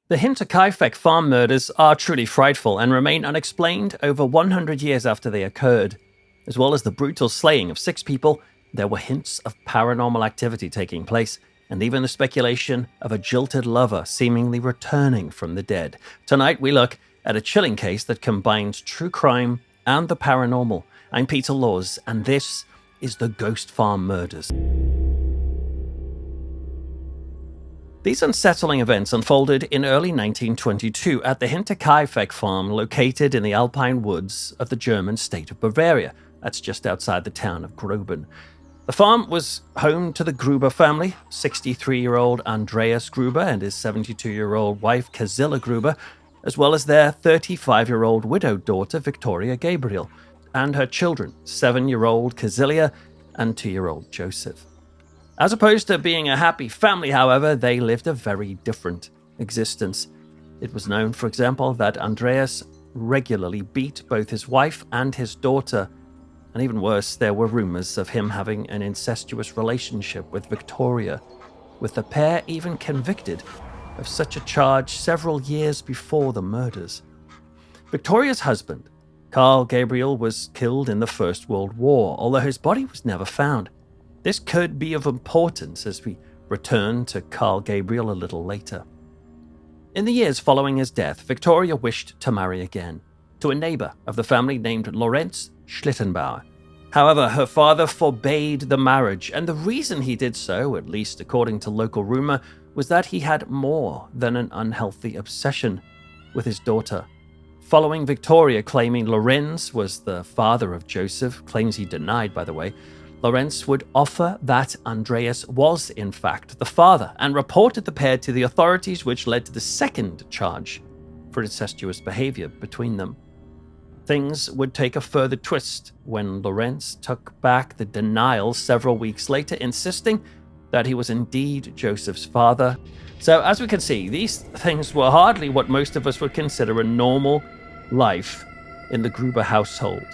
The Hinterkaifeck Farm murders are truly frightful and remain unexplained over 100 years after they occurred. As well as the brutal slaying of 6 people, there were hints of paranormal activity taking place, and even the speculation of a jilted lover seemingly returning from the dead. Tonight we look at a chilling case that combines true crime and the paranormal. I'm Peter Laws, and this is the Ghost Farm Murders. These unsettling events unfolded in early 1922 at the Hinterkaifeck Farm located in the alpine woods of the German state of Bavaria. That's just outside the town of Groben. The farm was home to the Gruber family, 63-year-old Andreas Gruber and his 72-year-old wife Casilla Gruber, as well as their 35-year-old widowed daughter Victoria Gabriel, and her children, 7-year-old Casilla and 2-year-old Joseph. As opposed to being a happy family, however, they lived a very different existence. It was known, for example, that Andreas regularly beat both his wife and his daughter, and even worse, there were rumors of him having an incestuous relationship with Victoria, with the pair even convicted of such a charge several years before the murders. Victoria's husband, Carl Gabriel, was killed in the First World War, although his body was never found. This could be of importance as we return to Carl Gabriel a little later. In the years following his death, Victoria wished to marry again, to a neighbor of the family named Lorenz Schlittenbauer. However, her father forbade the marriage, and the reason he did so, at least according to local rumor, was that he had more than an unhealthy obsession with his daughter. Following Victoria claiming Lorenz was the father of Joseph, claims he denied, by the way, Lorenz would offer that Andreas was, in fact, the father, and reported the pair to the authorities, which led to the second charge for incestuous behavior between them. Things would take a further twist when Lorenz took back the denial several weeks later, insisting that he was indeed Joseph's father. So, as we can see, these things were hardly what most of us would consider a normal life in the Gruber household.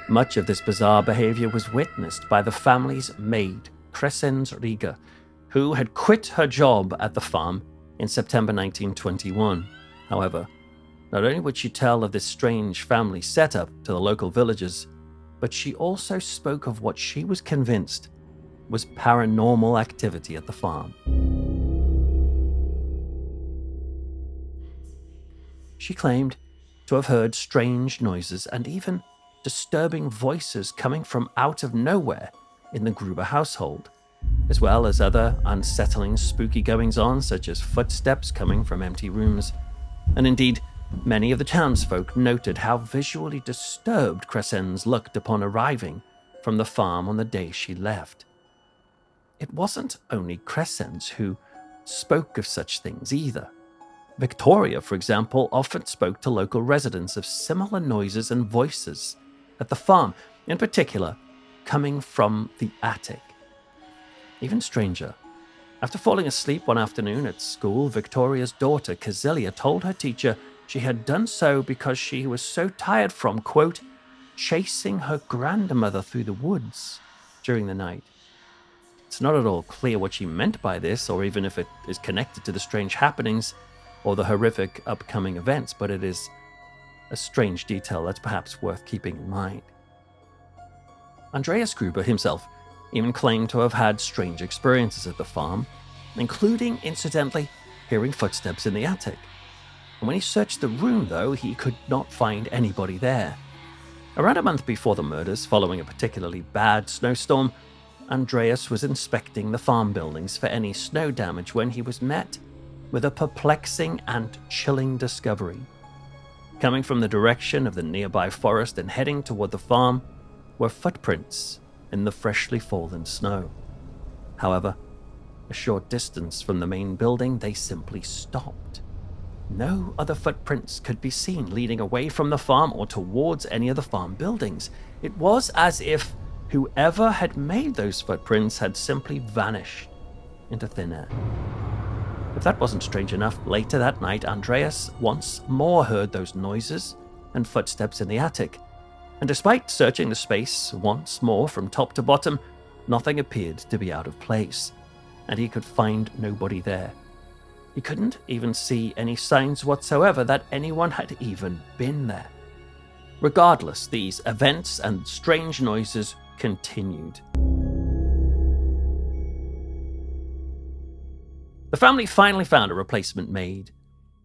Much of this bizarre behavior was witnessed by the family's maid, Crescens Rieger, who had quit her job at the farm in September 1921. However, not only would she tell of this strange family setup to the local villagers, but she also spoke of what she was convinced was paranormal activity at the farm. She claimed to have heard strange noises and even disturbing voices coming from out of nowhere in the Gruber household, as well as other unsettling spooky goings-on such as footsteps coming from empty rooms. And indeed, many of the townsfolk noted how visually disturbed Crescens looked upon arriving from the farm on the day she left. It wasn't only Crescens who spoke of such things either. Victoria, for example, often spoke to local residents of similar noises and voices at the farm, in particular, coming from the attic. Even stranger, after falling asleep one afternoon at school, Victoria's daughter, Casilla, told her teacher she had done so because she was so tired from, quote, chasing her grandmother through the woods during the night. It's not at all clear what she meant by this, or even if it is connected to the strange happenings or the horrific upcoming events, but it is a strange detail that's perhaps worth keeping in mind. Andreas Gruber himself even claimed to have had strange experiences at the farm, including, incidentally, hearing footsteps in the attic. And when he searched the room, though, he could not find anybody there. Around a month before the murders, following a particularly bad snowstorm, Andreas was inspecting the farm buildings for any snow damage when he was met with a perplexing and chilling discovery. Coming from the direction of the nearby forest and heading toward the farm were footprints in the freshly fallen snow. However, a short distance from the main building, they simply stopped. No other footprints could be seen leading away from the farm or towards any of the farm buildings. It was as if whoever had made those footprints had simply vanished into thin air. If that wasn't strange enough, later that night, Andreas once more heard those noises and footsteps in the attic. And despite searching the space once more from top to bottom, nothing appeared to be out of place, and he could find nobody there. He couldn't even see any signs whatsoever that anyone had even been there. Regardless, these events and strange noises continued. The family finally found a replacement maid,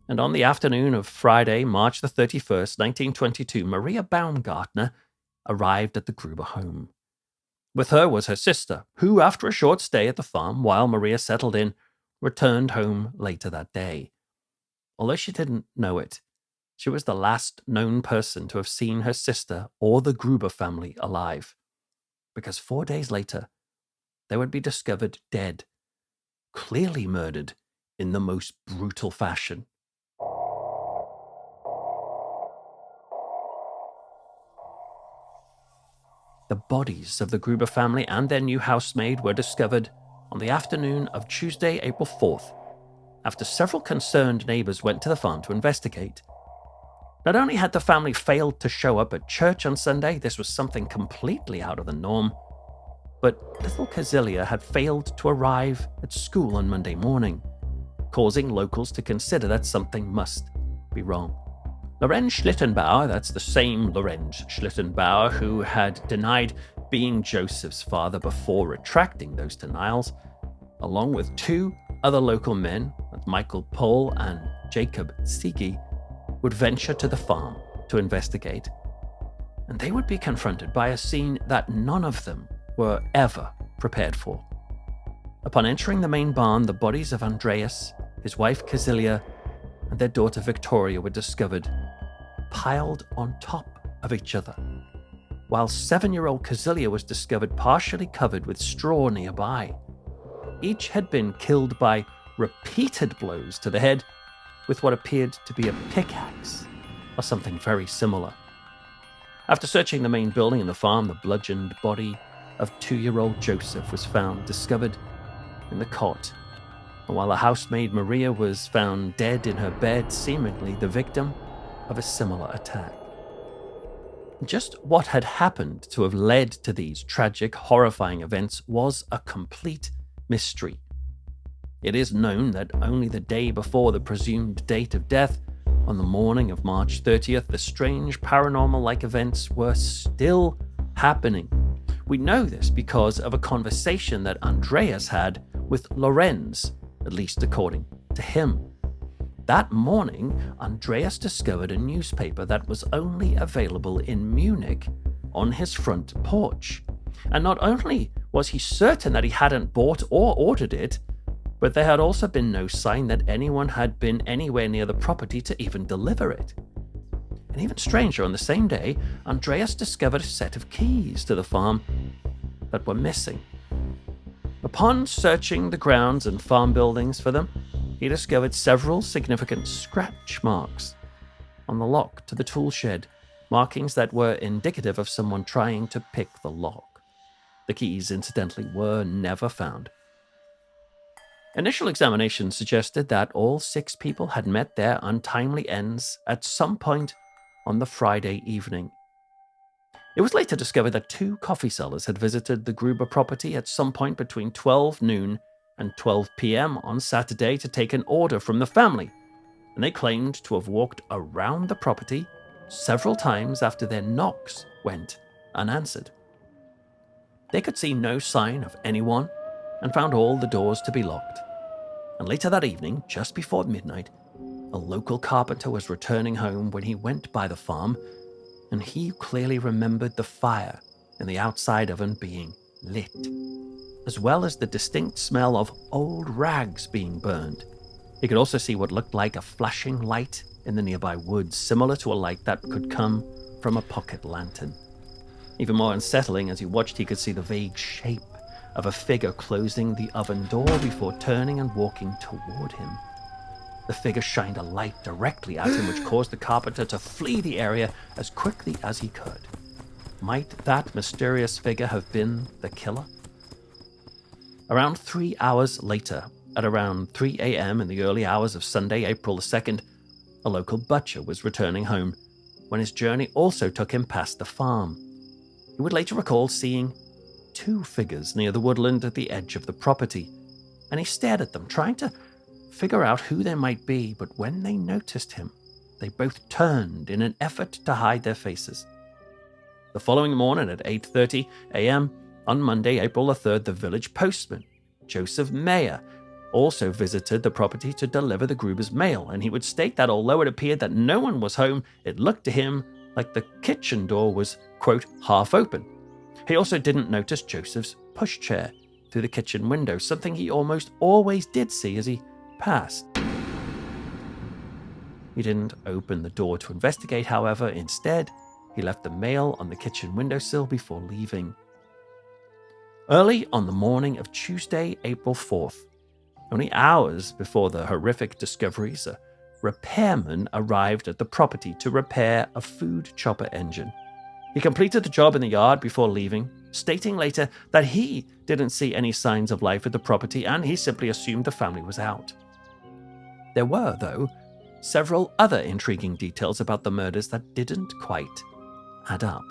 and on the afternoon of Friday, March the 31st, 1922, Maria Baumgartner arrived at the Gruber home. With her was her sister, who, after a short stay at the farm while Maria settled in, returned home later that day. Although she didn't know it, she was the last known person to have seen her sister or the Gruber family alive, because 4 days later, they would be discovered dead, clearly murdered in the most brutal fashion. The bodies of the Gruber family and their new housemaid were discovered on the afternoon of Tuesday, April 4th, after several concerned neighbors went to the farm to investigate. Not only had the family failed to show up at church on Sunday, this was something completely out of the norm, but little Kazilia had failed to arrive at school on Monday morning, causing locals to consider that something must be wrong. Lorenz Schlittenbauer, that's the same Lorenz Schlittenbauer who had denied being Joseph's father before retracting those denials, along with 2 other local men, Michael Pohl and Jacob Siege, would venture to the farm to investigate. And they would be confronted by a scene that none of them were ever prepared for. Upon entering the main barn, the bodies of Andreas, his wife Kazilia, and their daughter Victoria were discovered, piled on top of each other, while 7-year-old Kazilia was discovered partially covered with straw nearby. Each had been killed by repeated blows to the head with what appeared to be a pickaxe or something very similar. After searching the main building and the farm, the bludgeoned body of 2-year-old Joseph was found discovered in the cot, and while the housemaid Maria was found dead in her bed, seemingly the victim of a similar attack. Just what had happened to have led to these tragic, horrifying events was a complete mystery. It is known that only the day before the presumed date of death, on the morning of March 30th, the strange paranormal-like events were still happening. We know this because of a conversation that Andreas had with Lorenz, at least according to him. That morning, Andreas discovered a newspaper that was only available in Munich on his front porch. And not only was he certain that he hadn't bought or ordered it, but there had also been no sign that anyone had been anywhere near the property to even deliver it. And even stranger, on the same day, Andreas discovered a set of keys to the farm that were missing. Upon searching the grounds and farm buildings for them, he discovered several significant scratch marks on the lock to the tool shed, markings that were indicative of someone trying to pick the lock. The keys, incidentally, were never found. Initial examination suggested that all 6 people had met their untimely ends at some point on the Friday evening. It was later discovered that 2 coffee sellers had visited the Gruber property at some point between 12 noon and 12 p.m. on Saturday to take an order from the family, and they claimed to have walked around the property several times after their knocks went unanswered. They could see no sign of anyone and found all the doors to be locked. And later that evening, just before midnight, a local carpenter was returning home when he went by the farm, and he clearly remembered the fire in the outside oven being lit, as well as the distinct smell of old rags being burned. He could also see what looked like a flashing light in the nearby woods, similar to a light that could come from a pocket lantern. Even more unsettling, as he watched, he could see the vague shape of a figure closing the oven door before turning and walking toward him. The figure shined a light directly at him, which caused the carpenter to flee the area as quickly as he could. Might that mysterious figure have been the killer? Around 3 hours later, at around 3 a.m. in the early hours of Sunday, April the 2nd, a local butcher was returning home when his journey also took him past the farm. He would later recall seeing 2 figures near the woodland at the edge of the property, and he stared at them, trying to figure out who they might be, but when they noticed him, they both turned in an effort to hide their faces. The following morning at 8:30 a.m. on Monday, April the 3rd, the village postman, Joseph Mayer, also visited the property to deliver the Gruber's mail, and he would state that although it appeared that no one was home, it looked to him like the kitchen door was, quote, half open. He also didn't notice Joseph's pushchair through the kitchen window, something he almost always did see as he passed. He didn't open the door to investigate, however. Instead, he left the mail on the kitchen windowsill before leaving. Early on the morning of Tuesday, April 4th, only hours before the horrific discoveries, a repairman arrived at the property to repair a food chopper engine. He completed the job in the yard before leaving, stating later that he didn't see any signs of life at the property and he simply assumed the family was out. There were, though, several other intriguing details about the murders that didn't quite add up.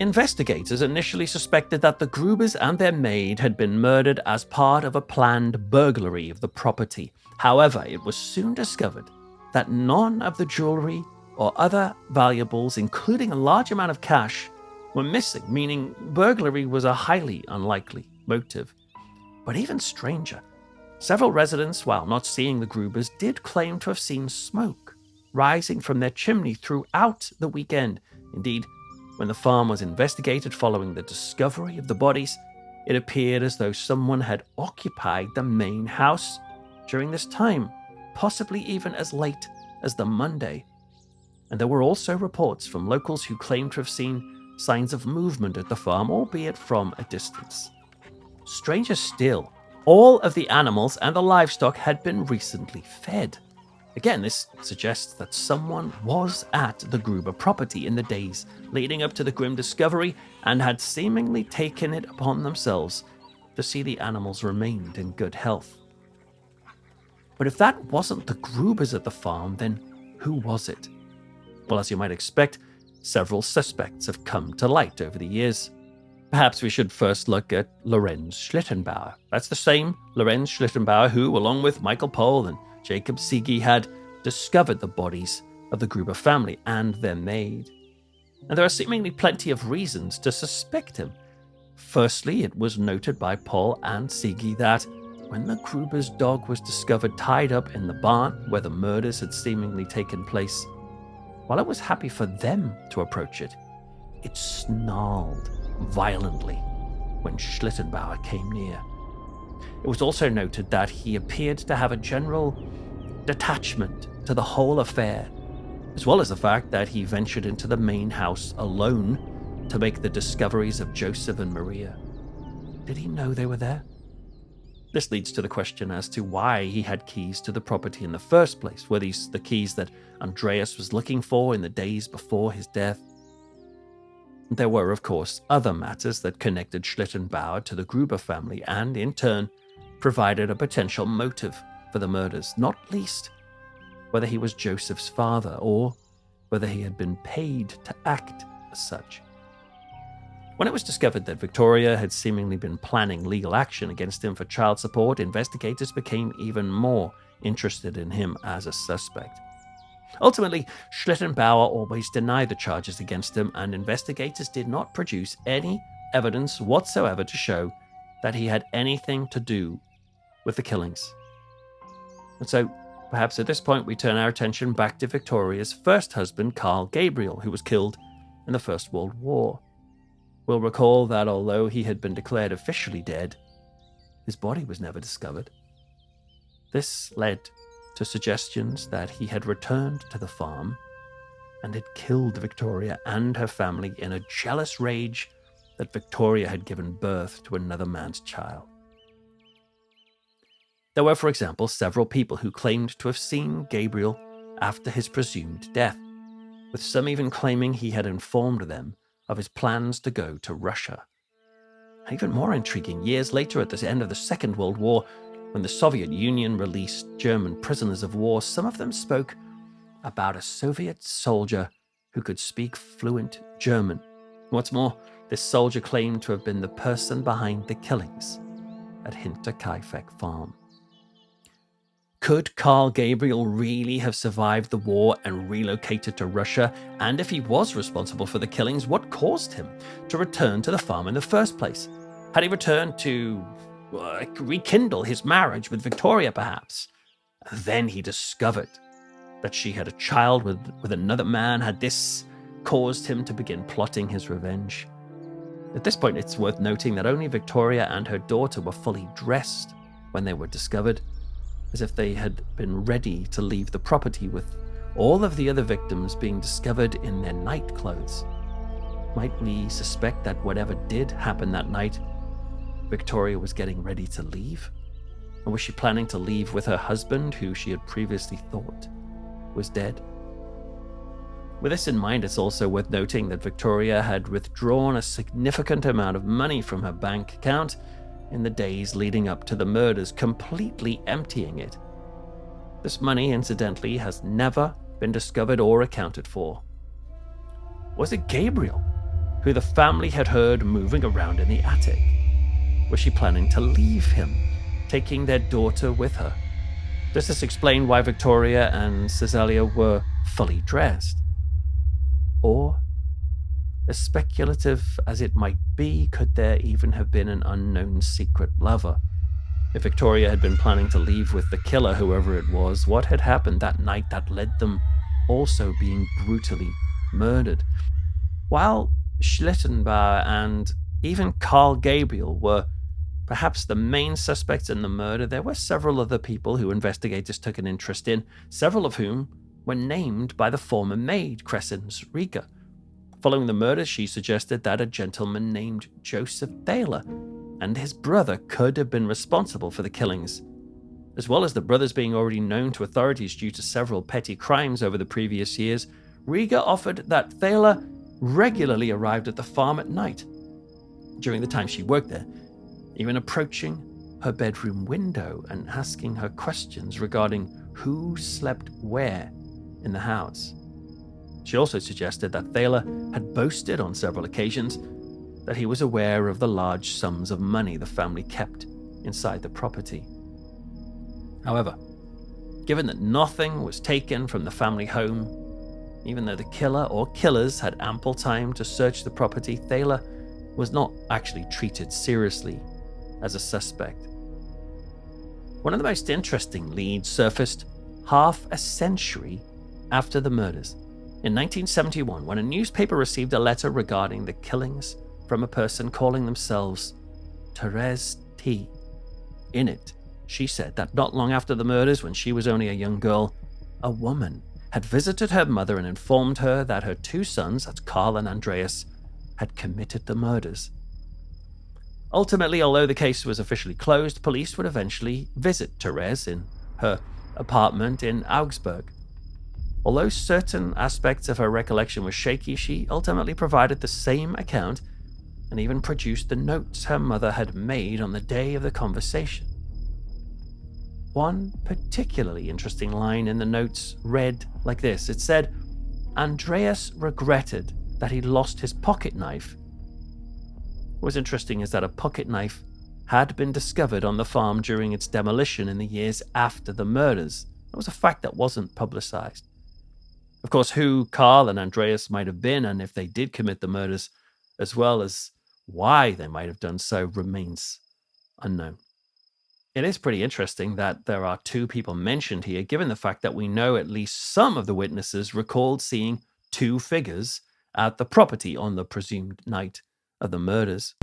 Investigators initially suspected that the Grubers and their maid had been murdered as part of a planned burglary of the property. However, it was soon discovered that none of the jewelry or other valuables, including a large amount of cash, were missing, meaning burglary was a highly unlikely motive. But even stranger, several residents, while not seeing the Grubers, did claim to have seen smoke rising from their chimney throughout the weekend. Indeed, when the farm was investigated following the discovery of the bodies, it appeared as though someone had occupied the main house during this time, possibly even as late as the Monday. And there were also reports from locals who claimed to have seen signs of movement at the farm, albeit from a distance. Stranger still, all of the animals and the livestock had been recently fed. Again, this suggests that someone was at the Gruber property in the days leading up to the grim discovery and had seemingly taken it upon themselves to see the animals remained in good health. But if that wasn't the Grubers at the farm, then who was it? Well, as you might expect, several suspects have come to light over the years. Perhaps we should first look at Lorenz Schlittenbauer. That's the same Lorenz Schlittenbauer who, along with Michael Pohl and Jacob Siege, had discovered the bodies of the Gruber family and their maid. And there are seemingly plenty of reasons to suspect him. Firstly, it was noted by Pohl and Siege that when the Gruber's dog was discovered tied up in the barn where the murders had seemingly taken place, while it was happy for them to approach it, it snarled violently when Schlittenbauer came near. It was also noted that he appeared to have a general detachment to the whole affair, as well as the fact that he ventured into the main house alone to make the discoveries of Joseph and Maria. Did he know they were there? This leads to the question as to why he had keys to the property in the first place. Were these the keys that Andreas was looking for in the days before his death? There were, of course, other matters that connected Schlittenbauer to the Gruber family and, in turn, provided a potential motive for the murders, not least whether he was Joseph's father or whether he had been paid to act as such. When it was discovered that Victoria had seemingly been planning legal action against him for child support, investigators became even more interested in him as a suspect. Ultimately, Schlittenbauer always denied the charges against him, and investigators did not produce any evidence whatsoever to show that he had anything to do with the killings. And so, perhaps at this point, we turn our attention back to Victoria's first husband, Carl Gabriel, who was killed in the First World War. We'll recall that although he had been declared officially dead, his body was never discovered. This led to suggestions that he had returned to the farm and had killed Victoria and her family in a jealous rage that Victoria had given birth to another man's child. There were, for example, several people who claimed to have seen Gabriel after his presumed death, with some even claiming he had informed them of his plans to go to Russia. Even more intriguing, years later at the end of the Second World War, when the Soviet Union released German prisoners of war, some of them spoke about a Soviet soldier who could speak fluent German. What's more, this soldier claimed to have been the person behind the killings at Hinterkaifeck Farm. Could Carl Gabriel really have survived the war and relocated to Russia? And if he was responsible for the killings, what caused him to return to the farm in the first place? Had he returned to rekindle his marriage with Victoria, perhaps? And then he discovered that she had a child with another man. Had this caused him to begin plotting his revenge? At this point, it's worth noting that only Victoria and her daughter were fully dressed when they were discovered, as if they had been ready to leave the property, with all of the other victims being discovered in their night clothes. Might we suspect that whatever did happen that night, Victoria was getting ready to leave? Or was she planning to leave with her husband, who she had previously thought was dead? With this in mind, it's also worth noting that Victoria had withdrawn a significant amount of money from her bank account in the days leading up to the murders, completely emptying it. This money, incidentally, has never been discovered or accounted for. Was it Gabriel, who the family had heard moving around in the attic? Was she planning to leave him, taking their daughter with her? Does this explain why Victoria and Cesalia were fully dressed? Or, as speculative as it might be, could there even have been an unknown secret lover? If Victoria had been planning to leave with the killer, whoever it was, what had happened that night that led them also being brutally murdered? While Schlittenbauer and even Carl Gabriel were perhaps the main suspects in the murder, there were several other people who investigators took an interest in, several of whom were named by the former maid, Crescens Riga. Following the murder, she suggested that a gentleman named Joseph Thaler and his brother could have been responsible for the killings. As well as the brothers being already known to authorities due to several petty crimes over the previous years, Riga offered that Thaler regularly arrived at the farm at night during the time she worked there, even approaching her bedroom window and asking her questions regarding who slept where in the house. She also suggested that Thaler had boasted on several occasions that he was aware of the large sums of money the family kept inside the property. However, given that nothing was taken from the family home, even though the killer or killers had ample time to search the property, Thaler was not actually treated seriously as a suspect. One of the most interesting leads surfaced half a century after the murders. In 1971, when a newspaper received a letter regarding the killings from a person calling themselves Therese T. In it, she said that not long after the murders, when she was only a young girl, a woman had visited her mother and informed her that her two sons, that's Carl and Andreas, had committed the murders. Ultimately, although the case was officially closed, police would eventually visit Therese in her apartment in Augsburg. Although certain aspects of her recollection were shaky, she ultimately provided the same account and even produced the notes her mother had made on the day of the conversation. One particularly interesting line in the notes read like this. It said, "Andreas regretted that he lost his pocket knife." What was interesting is that a pocket knife had been discovered on the farm during its demolition in the years after the murders. That was a fact that wasn't publicized. Of course, who Carl and Andreas might have been, and if they did commit the murders, as well as why they might have done so, remains unknown. It is pretty interesting that there are two people mentioned here, given the fact that we know at least some of the witnesses recalled seeing two figures at the property on the presumed night of the murders.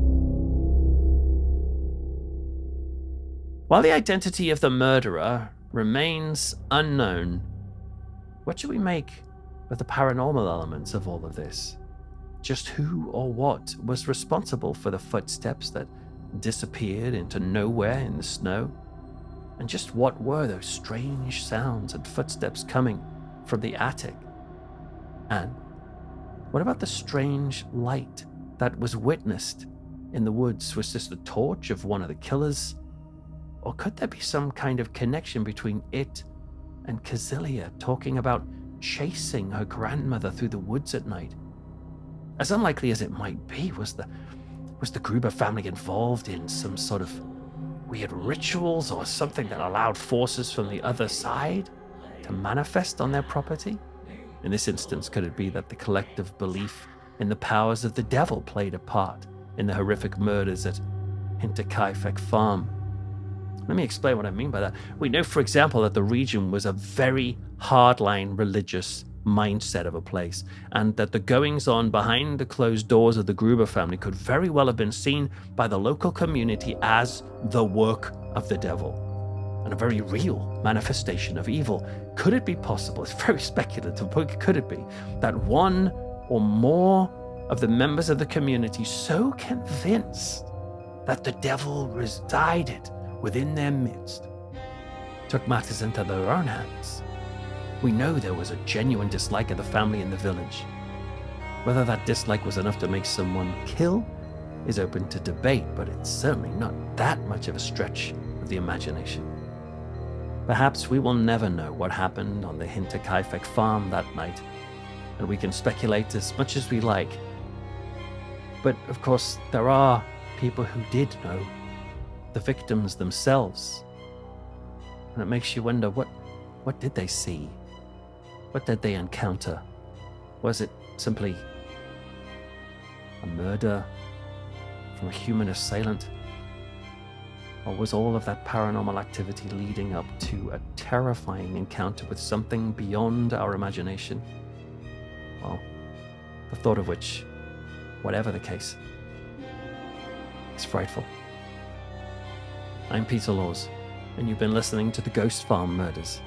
While the identity of the murderer remains unknown, what should we make of the paranormal elements of all of this? Just who or what was responsible for the footsteps that disappeared into nowhere in the snow? And just what were those strange sounds and footsteps coming from the attic? And what about the strange light that was witnessed in the woods? Was this the torch of one of the killers? Or could there be some kind of connection between it and Cesalia talking about chasing her grandmother through the woods at night? As unlikely as it might be, was the Gruber family involved in some sort of weird rituals or something that allowed forces from the other side to manifest on their property? In this instance, could it be that the collective belief in the powers of the devil played a part in the horrific murders at Hinterkaifeck Farm? Let me explain what I mean by that. We know, for example, that the region was a very hardline religious mindset of a place, and that the goings-on behind the closed doors of the Gruber family could very well have been seen by the local community as the work of the devil, and a very real manifestation of evil. Could it be possible, it's very speculative, but could it be that one or more of the members of the community so convinced that the devil resided within their midst took matters into their own hands? We know there was a genuine dislike of the family in the village. Whether that dislike was enough to make someone kill is open to debate, but it's certainly not that much of a stretch of the imagination. Perhaps we will never know what happened on the Hinterkaifeck farm that night, and we can speculate as much as we like. But of course, there are people who did know, the victims themselves. And it makes you wonder, what did they see? What did they encounter? Was it simply a murder from a human assailant? Or was all of that paranormal activity leading up to a terrifying encounter with something beyond our imagination? Well, the thought of which, whatever the case, is frightful. I'm Peter Laws, and you've been listening to the Ghost Farm Murders.